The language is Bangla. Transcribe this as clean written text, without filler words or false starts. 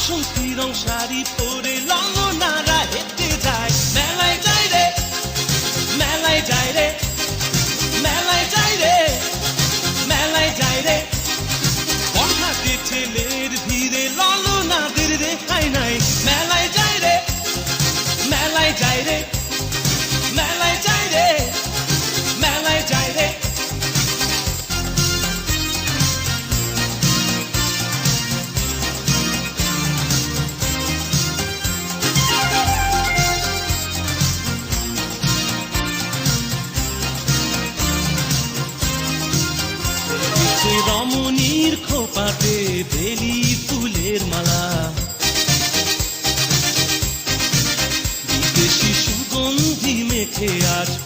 বাসন্তী রং শাড়ি পরে ললনারা হেঁটে যায় মেলায় যায় রে মেলায় যায় রে মেলায় যায় রে মেলায় যায় রে বসাতে ছেলের ভিড়ে ললনাদের রেখাই নাই মেলায় যায় রে মেলায় যায় রে মেলায় যায় রে মেলায় যায় রে রমণীর খোপাতে বেলি ফুলের মালা